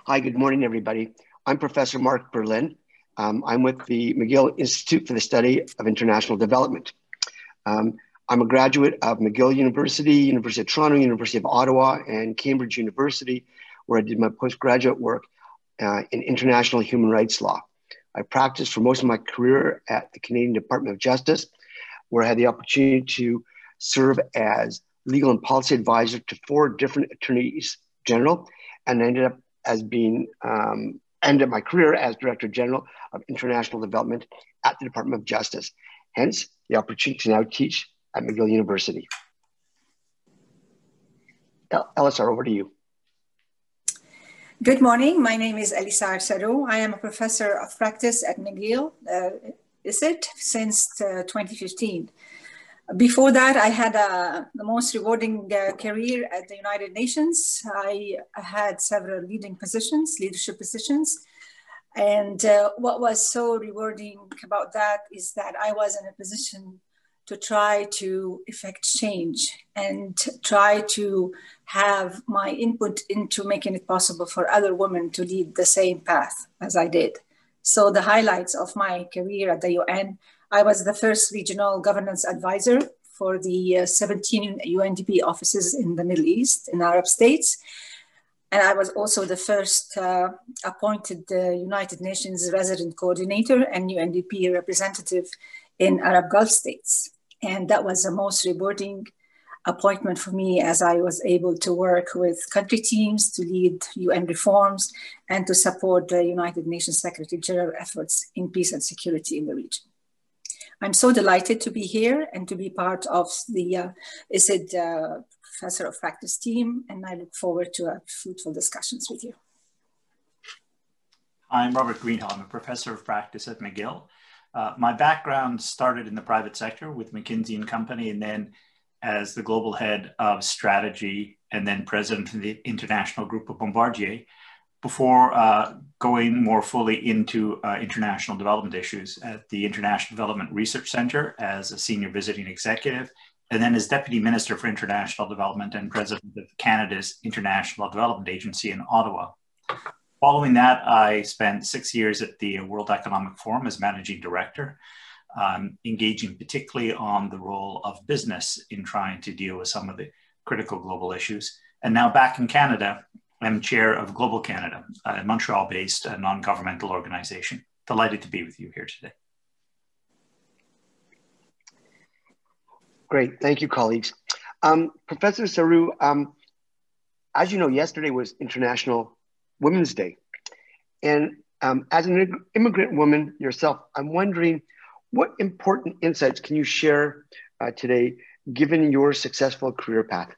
Hi, good morning, everybody. I'm Professor Mark Berlin. I'm with the McGill Institute for the Study of International Development. I'm a graduate of McGill University, University of Toronto, University of Ottawa, and Cambridge University, where I did my postgraduate work in international human rights law. I practiced for most of my career at the Canadian Department of Justice, where I had the opportunity to serve as legal and policy advisor to 4 different attorneys general, and ended up as being ended my career as Director General of International Development at the Department of Justice. Hence, the opportunity to now teach at McGill University. Elissar, over to you. Good morning. My name is Elissar Sarrouh. I am a professor of practice at McGill ISID since 2015. Before that, I had the most rewarding career at the United Nations. I had several leadership positions. And what was so rewarding about that is that I was in a position to try to effect change and try to have my input into making it possible for other women to lead the same path as I did. So the highlights of my career at the UN: I was the first regional governance advisor for the 17 UNDP offices in the Middle East, in Arab states. And I was also the first appointed United Nations resident coordinator and UNDP representative in Arab Gulf states. And that was the most rewarding appointment for me, as I was able to work with country teams to lead UN reforms and to support the United Nations Secretary General efforts in peace and security in the region. I'm so delighted to be here and to be part of the ISID Professor of Practice team, and I look forward to fruitful discussions with you. I'm Robert Greenhill. I'm a professor of practice at McGill. My background started in the private sector with McKinsey & Company, and then as the global head of strategy, and then president of the international group of Bombardier, before going more fully into international development issues at the International Development Research Center as a senior visiting executive, and then as Deputy Minister for International Development and President of Canada's International Development Agency in Ottawa. Following that, I spent 6 years at the World Economic Forum as Managing Director, engaging particularly on the role of business in trying to deal with some of the critical global issues. And now back in Canada, I'm chair of Global Canada, a Montreal-based non-governmental organization. Delighted to be with you here today. Great, thank you, colleagues. Professor Sarrouh, as you know, yesterday was International Women's Day. And as an immigrant woman yourself, I'm wondering what important insights can you share today, given your successful career path?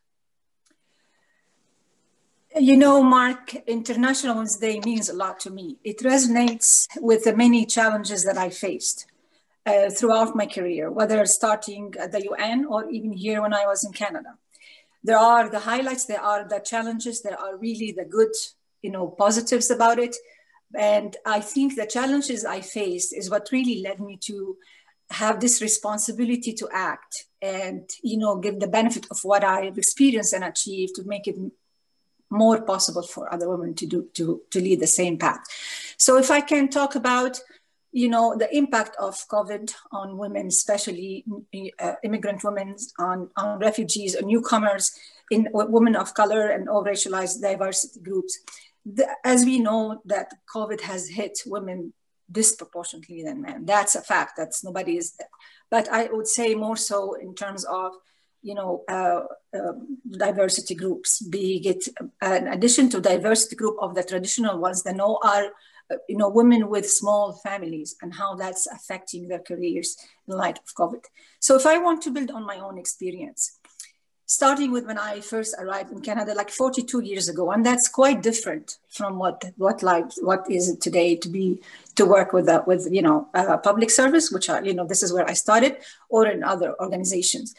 You know, Mark, International Women's Day means a lot to me. It resonates with the many challenges that I faced throughout my career, whether starting at the UN or even here when I was in Canada. There are the highlights, there are the challenges, there are really the good, positives about it. And I think the challenges I faced is what really led me to have this responsibility to act and, give the benefit of what I've experienced and achieved to make it more possible for other women to lead the same path. So if I can talk about, the impact of COVID on women, especially immigrant women, on refugees, on newcomers, in women of color and all racialized diversity groups. As we know that COVID has hit women disproportionately than men. That's a fact. That's nobody is there. But I would say more so in terms of diversity groups, be it in addition to diversity group of the traditional ones that are women with small families and how that's affecting their careers in light of COVID. So if I want to build on my own experience, starting with when I first arrived in Canada, like 42 years ago, and that's quite different from what is it today to work with public service, which are, this is where I started, or in other organizations.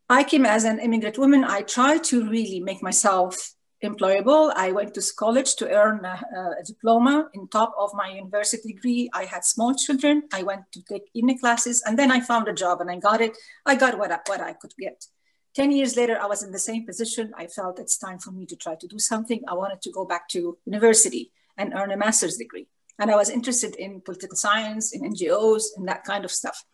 I came as an immigrant woman. I tried to really make myself employable. I went to college to earn a diploma in top of my university degree. I had small children. I went to take evening classes, and then I found a job and I got it. I got what I could get. 10 years later, I was in the same position. I felt it's time for me to try to do something. I wanted to go back to university and earn a master's degree. And I was interested in political science, in NGOs, and that kind of stuff.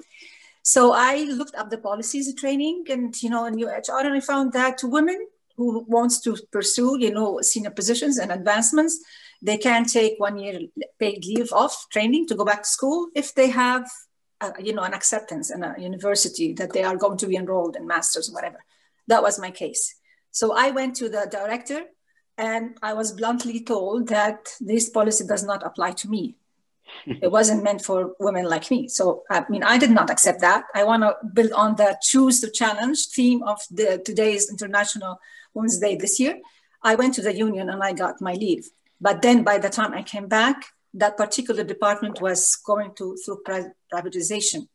So I looked up the policies of training and, in UHR, and I found that women who wants to pursue, senior positions and advancements, they can take 1 year paid leave off training to go back to school if they have, an acceptance in a university that they are going to be enrolled in masters or whatever. That was my case. So I went to the director and I was bluntly told that this policy does not apply to me. It wasn't meant for women like me. So, I did not accept that. I want to build on the choose to challenge theme of today's International Women's Day this year. I went to the union and I got my leave. But then by the time I came back, that particular department was going through privatization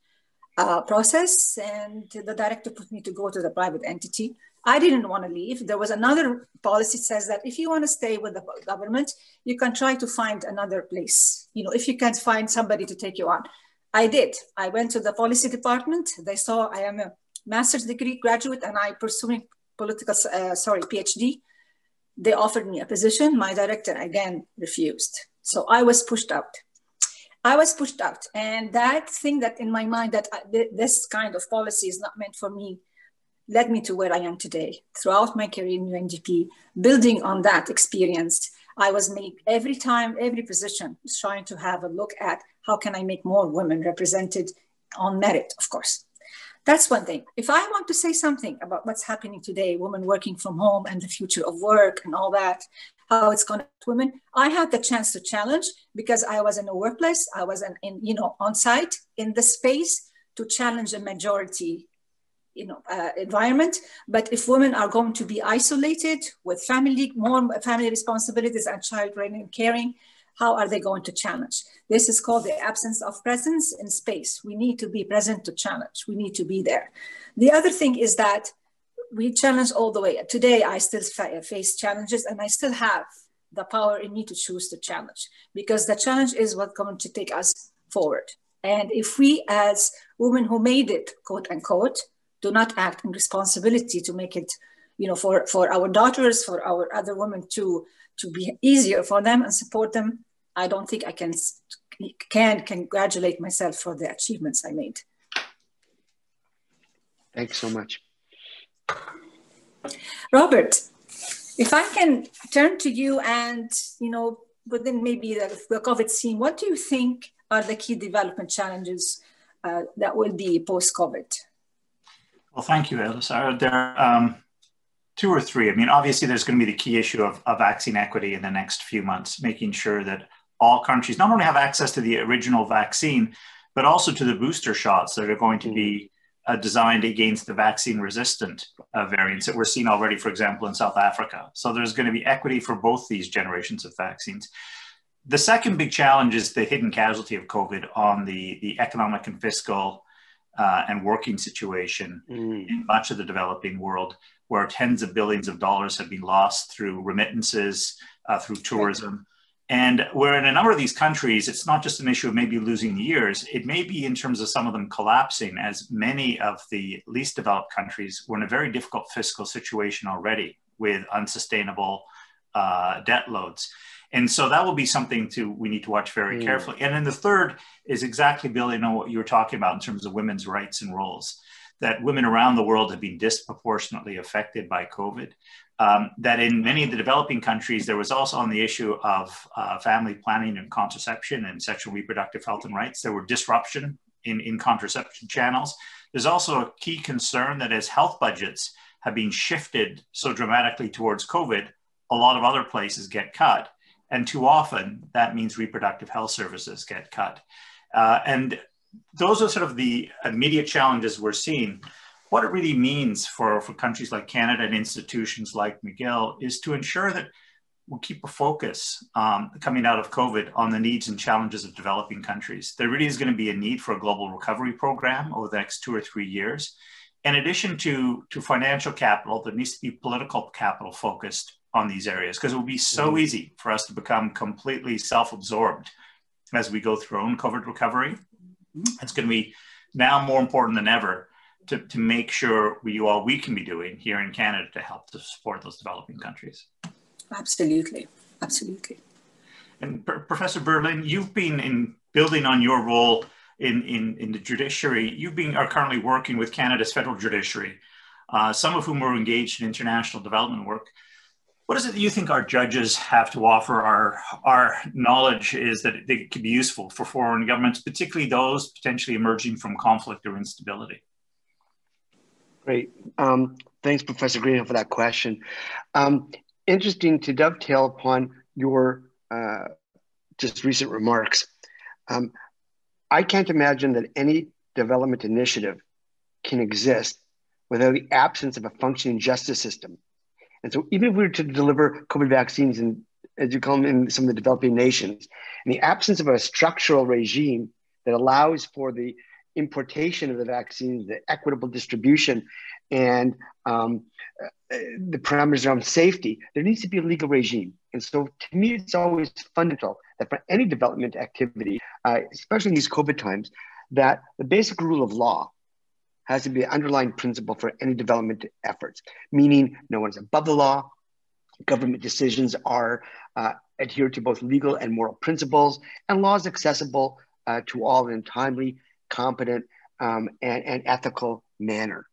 process, and the director put me to go to the private entity. I didn't want to leave. There was another policy that says that if you want to stay with the government, you can try to find another place. If you can't find somebody to take you on. I did. I went to the policy department. They saw I am a master's degree graduate and I pursuing PhD. They offered me a position. My director again refused. So I was pushed out. And that thing that in my mind that this kind of policy is not meant for me led me to where I am today. Throughout my career in UNDP, building on that experience, I was every position was trying to have a look at how can I make more women represented on merit, of course. That's one thing. If I want to say something about what's happening today, women working from home and the future of work and all that, how it's going to women, I had the chance to challenge because I was in a workplace, I was on site in the space to challenge a majority environment. But if women are going to be isolated with more family responsibilities and child rearing and caring, how are they going to challenge? This is called the absence of presence in space. We need to be present to challenge. We need to be there. The other thing is that we challenge all the way. Today, I still face challenges and I still have the power in me to choose to challenge because the challenge is what's going to take us forward. And if we as women who made it, quote unquote, do not act in responsibility to make it, for our daughters, for our other women to be easier for them and support them, I don't think I can congratulate myself for the achievements I made. Thanks so much. Robert, if I can turn to you and, within maybe the COVID scene, what do you think are the key development challenges that will be post-COVID? Well, thank you, Elissar. There are two or three. Obviously, there's going to be the key issue of vaccine equity in the next few months, making sure that all countries not only have access to the original vaccine, but also to the booster shots that are going to be designed against the vaccine-resistant variants that we're seeing already, for example, in South Africa. So there's going to be equity for both these generations of vaccines. The second big challenge is the hidden casualty of COVID on the economic and fiscal and working situation in much of the developing world, where tens of billions of dollars have been lost through remittances, through tourism. And where in a number of these countries, it's not just an issue of maybe losing years, it may be in terms of some of them collapsing, as many of the least developed countries were in a very difficult fiscal situation already with unsustainable debt loads. And so that will be something we need to watch very carefully. And then the third is exactly building on what you were talking about in terms of women's rights and roles, that women around the world have been disproportionately affected by COVID. That in many of the developing countries, there was also on the issue of family planning and contraception and sexual reproductive health and rights, there were disruption in contraception channels. There's also a key concern that as health budgets have been shifted so dramatically towards COVID, a lot of other places get cut. And too often, that means reproductive health services get cut. And those are sort of the immediate challenges we're seeing. What it really means for countries like Canada and institutions like McGill is to ensure that we'll keep a focus coming out of COVID on the needs and challenges of developing countries. There really is going to be a need for a global recovery program over the next 2 or 3 years. In addition to financial capital, there needs to be political capital focused on these areas, because it will be so easy for us to become completely self-absorbed as we go through our own COVID recovery. It's going to be now more important than ever to make sure we do all we can be doing here in Canada to help to support those developing countries. Absolutely, absolutely. And Professor Berlin, you've been in building on your role in the judiciary. You are currently working with Canada's federal judiciary, some of whom are engaged in international development work. What is it that you think our judges have to offer? Our knowledge is that they could be useful for foreign governments, particularly those potentially emerging from conflict or instability. Great. Thanks, Professor Greenhill, for that question. Interesting to dovetail upon your just recent remarks. I can't imagine that any development initiative can exist without the absence of a functioning justice system. And so even if we were to deliver COVID vaccines, in, as you call them, in some of the developing nations, in the absence of a structural regime that allows for the importation of the vaccines, the equitable distribution, and the parameters around safety, there needs to be a legal regime. And so to me, it's always fundamental that for any development activity, especially in these COVID times, that the basic rule of law has to be the underlying principle for any development efforts, meaning no one is above the law, government decisions are adhered to both legal and moral principles, and law is accessible to all in a timely, competent, and ethical manner.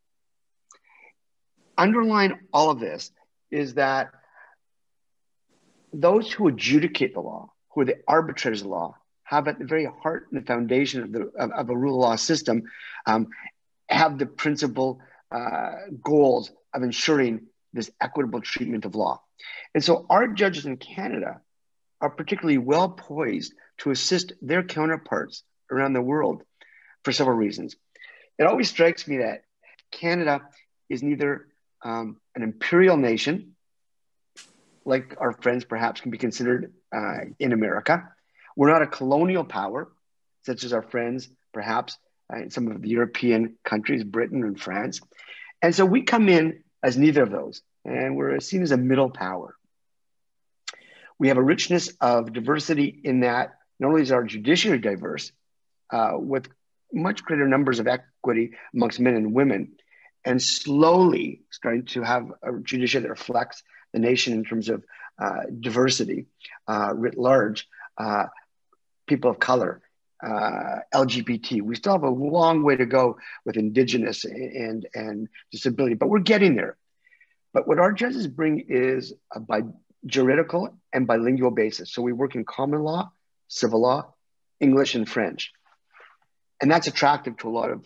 Underlying all of this is that those who adjudicate the law, who are the arbitrators of the law, have at the very heart and the foundation of a rule of law system, have the principal goals of ensuring this equitable treatment of law. And so our judges in Canada are particularly well poised to assist their counterparts around the world for several reasons. It always strikes me that Canada is neither an imperial nation, like our friends perhaps can be considered in America. We're not a colonial power, such as our friends perhaps in some of the European countries, Britain and France. And so we come in as neither of those, and we're seen as a middle power. We have a richness of diversity in that not only is our judiciary diverse, with much greater numbers of equity amongst men and women, and slowly starting to have a judiciary that reflects the nation in terms of diversity, writ large, people of color, LGBT. We still have a long way to go with Indigenous and disability, but we're getting there. But what our judges bring is a juridical and bilingual basis. So we work in common law, civil law, English, and French. And that's attractive to a lot of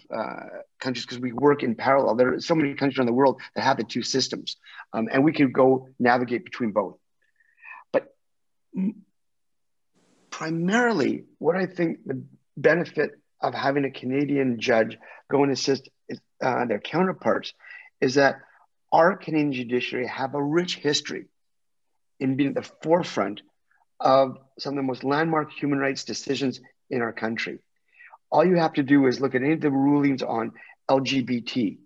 countries because we work in parallel. There are so many countries around the world that have the two systems, and we can go navigate between both. But primarily, what I think the benefit of having a Canadian judge go and assist their counterparts is that our Canadian judiciary have a rich history in being at the forefront of some of the most landmark human rights decisions in our country. All you have to do is look at any of the rulings on LGBT,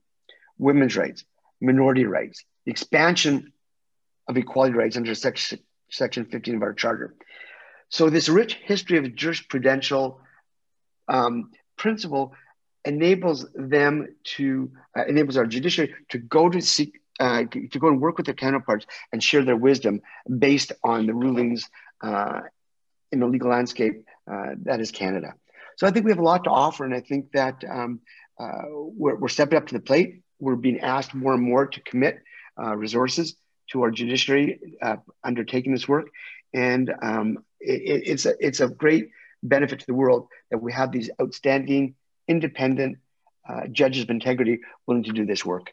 women's rights, minority rights, the expansion of equality rights under Section 15 of our charter. So this rich history of jurisprudential principle enables them to, enables our judiciary to go to seek, to go and work with their counterparts and share their wisdom based on the rulings in the legal landscape that is Canada. So I think we have a lot to offer, and I think that we're stepping up to the plate. We're being asked more and more to commit resources to our judiciary undertaking this work, and it's a great benefit to the world that we have these outstanding, independent judges of integrity willing to do this work.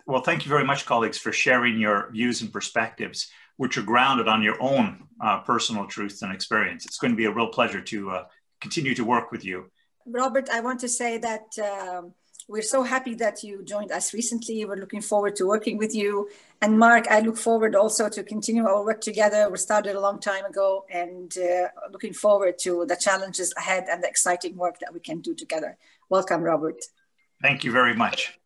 Well, thank you very much, colleagues, for sharing your views and perspectives, which are grounded on your own personal truths and experience. It's going to be a real pleasure to continue to work with you. Robert, I want to say that we're so happy that you joined us recently. We're looking forward to working with you. And Mark, I look forward also to continue our work together. We started a long time ago, and looking forward to the challenges ahead and the exciting work that we can do together. Welcome, Robert. Thank you very much.